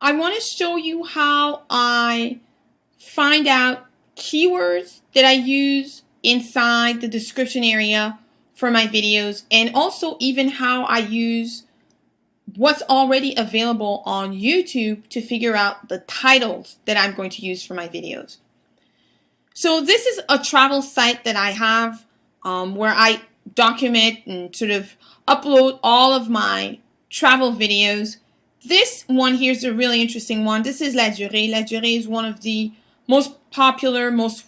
I want to show you how I find out keywords that I use inside the description area for my videos, and also even how I use what's already available on YouTube to figure out the titles that I'm going to use for my videos. So this is a travel site that I have where I document and sort of upload all of my travel videos. This one here is a really interesting one. This is La Durée. La Durée is one of the most popular, most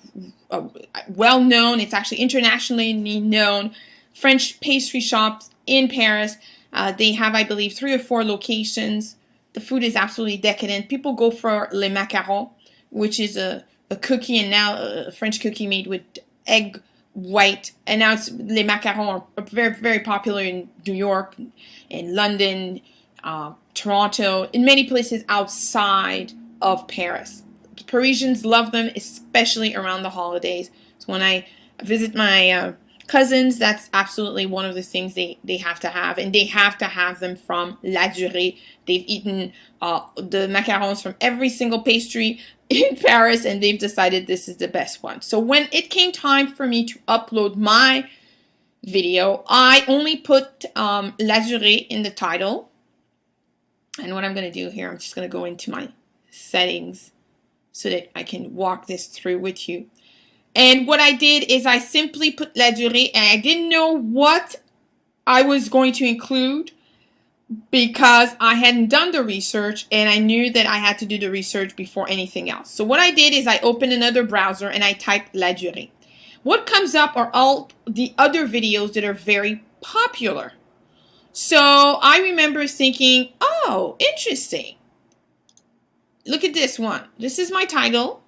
well-known, it's actually internationally known French pastry shops in Paris. They have, I believe, 3 or 4 locations. The food is absolutely decadent. People go for les macarons, which is a cookie, and now a French cookie made with egg white. And now it's les macarons are very, very popular in New York, in London, Toronto, in many places outside of Paris. The Parisians love them, especially around the holidays. So when I visit my cousins, that's absolutely one of the things they have to have, and they have to have them from La Durée. They've eaten the macarons from every single pastry in Paris, and they've decided this is the best one. So when it came time for me to upload my video, I only put La Durée in the title. And what I'm going to do here, I'm just going to go into my settings so that I can walk this through with you. And what I did is I simply put La Durée, and I didn't know what I was going to include because I hadn't done the research, and I knew that I had to do the research before anything else. So what I did is I opened another browser and I typed La Durée. What comes up are all the other videos that are very popular. So I remember thinking, oh, interesting. Look at this one. This is my title.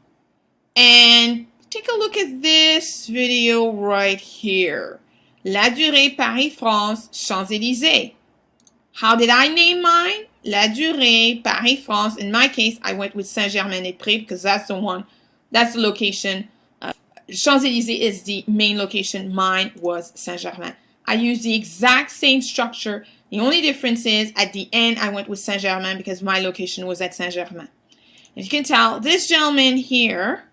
And take a look at this video right here. La Durée, Paris, France, Champs-Élysées. How did I name mine? La Durée, Paris, France. In my case, I went with Saint-Germain-des-Prés because that's the one, that's the location. Champs-Élysées is the main location. Mine was Saint-Germain. I used the exact same structure. The only difference is at the end I went with Saint-Germain because my location was at Saint-Germain. As you can tell, this gentleman here,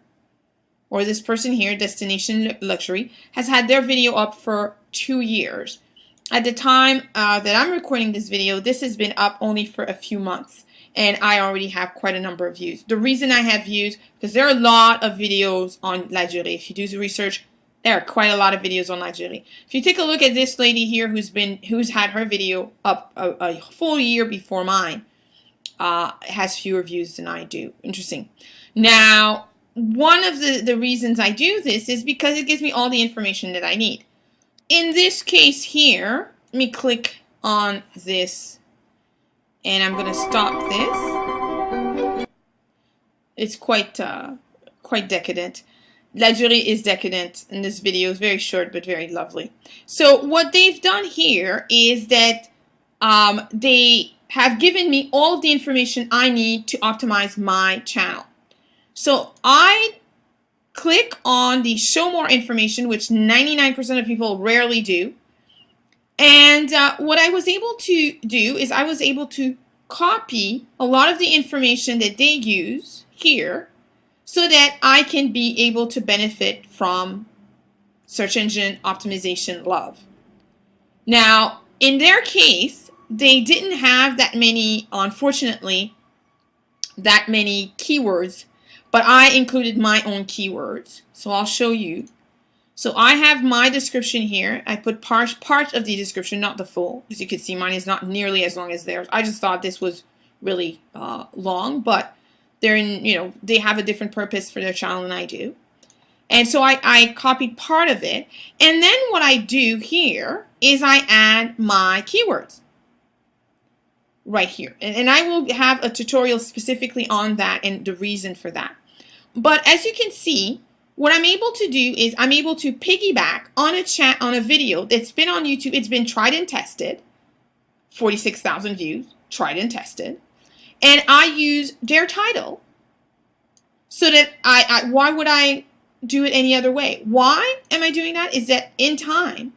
or this person here, Destination Luxury, has had their video up for 2 years. At the time that I'm recording this video, this has been up only for a few months, and I already have quite a number of views. The reason I have views, because there are a lot of videos on La Durée. If you do the research, there are quite a lot of videos on La Durée. If you take a look at this lady here who's had her video up a full year before mine, has fewer views than I do. Interesting. Now, one of the reasons I do this is because it gives me all the information that I need. In this case here, let me click on this, and I'm going to stop this. It's quite decadent. La Durée is decadent, and this video is very short but very lovely. So what they've done here is that they have given me all of the information I need to optimize my channel. So I click on the show more information, which 99% of people rarely do. And what I was able to do is I was able to copy a lot of the information that they use here so that I can be able to benefit from search engine optimization love. Now, in their case, they didn't have that many, unfortunately, that many keywords, but I included my own keywords. So I'll show you. So I have my description here. I put part of the description, not the full. As you can see, mine is not nearly as long as theirs. I just thought this was really long, but they're in, they have a different purpose for their channel than I do. And so I copied part of it. And then what I do here is I add my keywords right here. And I will have a tutorial specifically on that and the reason for that. But as you can see, what I'm able to do is I'm able to piggyback on a video that's been on YouTube. It's been tried and tested, 46,000 views, tried and tested. And I use their title so that why would I do it any other way? Why am I doing that? Is that in time,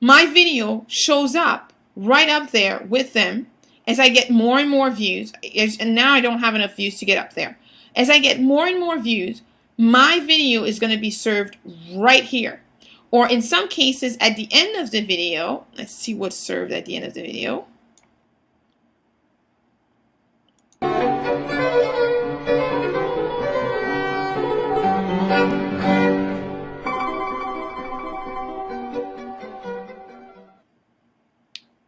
my video shows up right up there with them as I get more and more views, and now I don't have enough views to get up there. As I get more and more views, my video is going to be served right here. Or in some cases, at the end of the video, let's see what's served at the end of the video.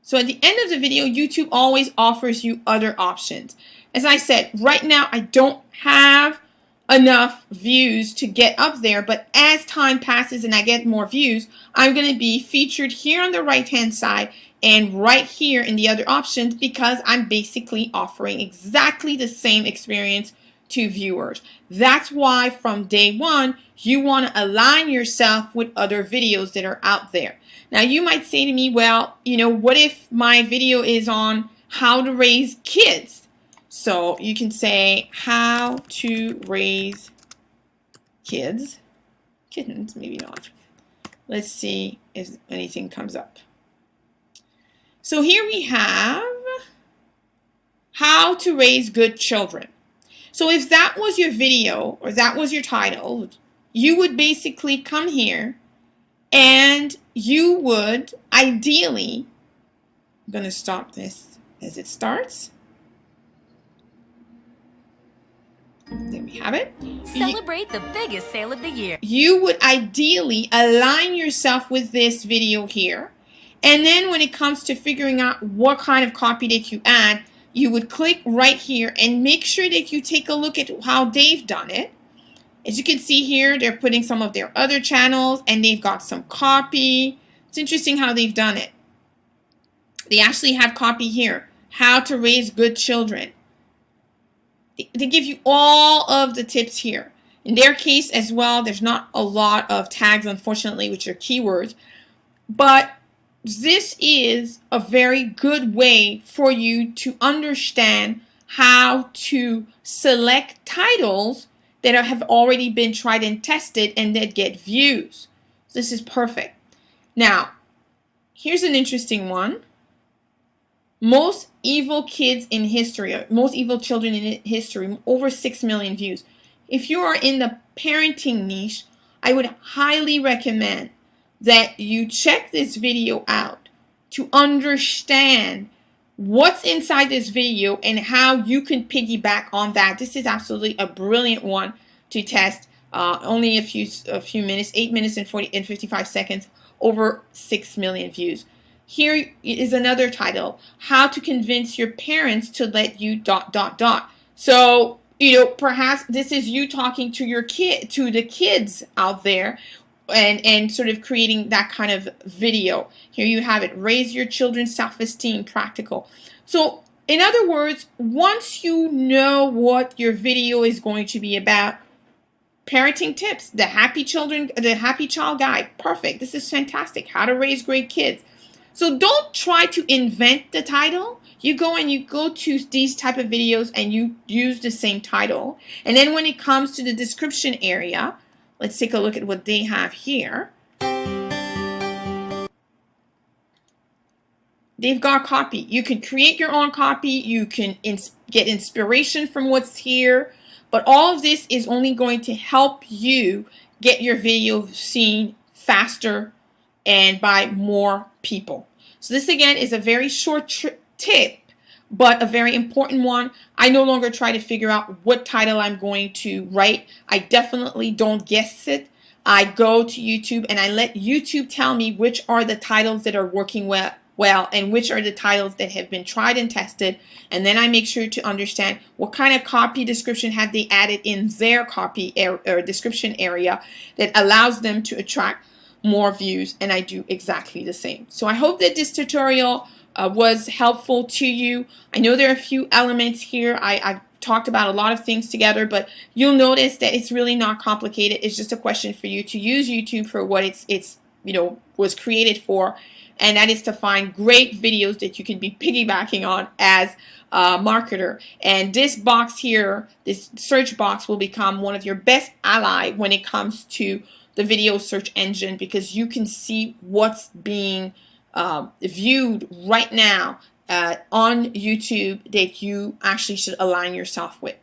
So at the end of the video, YouTube always offers you other options. As I said, right now I don't have enough views to get up there, but as time passes and I get more views, I'm going to be featured here on the right hand side and right here in the other options, because I'm basically offering exactly the same experience to viewers. That's why from day one you want to align yourself with other videos that are out there. Now you might say to me, well, what if my video is on how to raise kids? So you can say how to raise kittens, maybe not. Let's see if anything comes up. So here we have how to raise good children. So if that was your video or that was your title, you would basically come here and you would ideally, I'm going to stop this as it starts. There we have it. Celebrate the biggest sale of the year. You would ideally align yourself with this video here. And then when it comes to figuring out what kind of copy that you add, you would click right here and make sure that you take a look at how they've done it. As you can see here, they're putting some of their other channels and they've got some copy. It's interesting how they've done it. They actually have copy here, how to raise good children. They give you all of the tips here. In their case as well, there's not a lot of tags, unfortunately, which are keywords. But this is a very good way for you to understand how to select titles that have already been tried and tested and that get views. This is perfect. Now, here's an interesting one. Most evil kids in history, most evil children in history, over 6 million views. If you are in the parenting niche, I would highly recommend that you check this video out to understand what's inside this video and how you can piggyback on that. This is absolutely a brilliant one to test. Only a few minutes, 8 minutes and 55 seconds, over 6 million views. Here is another title, how to convince your parents to let you ... So, perhaps this is you talking to your to the kids out there and sort of creating that kind of video. Here you have it, raise your children's self-esteem, practical. So, in other words, once you know what your video is going to be about, parenting tips, the Happy Child Guide, perfect. This is fantastic. How to raise great kids. So don't try to invent the title. You go to these type of videos and you use the same title. And then when it comes to the description area, let's take a look at what they have here. They've got copy. You can create your own copy. You can get inspiration from what's here. But all of this is only going to help you get your video seen faster and by more people. So this again is a very short tip, but a very important one. I no longer try to figure out what title I'm going to write. I definitely don't guess it. I go to YouTube and I let YouTube tell me which are the titles that are working well and which are the titles that have been tried and tested, and then I make sure to understand what kind of copy description have they added in their copy or description area that allows them to attract more views, and I do exactly the same. So I hope that this tutorial was helpful to you. I know there are a few elements here. I've talked about a lot of things together, but you'll notice that it's really not complicated. It's just a question for you to use YouTube for what it's was created for, and that is to find great videos that you can be piggybacking on as a marketer. And this box here, this search box, will become one of your best ally when it comes to the video search engine, because you can see what's being viewed right now on YouTube that you actually should align yourself with.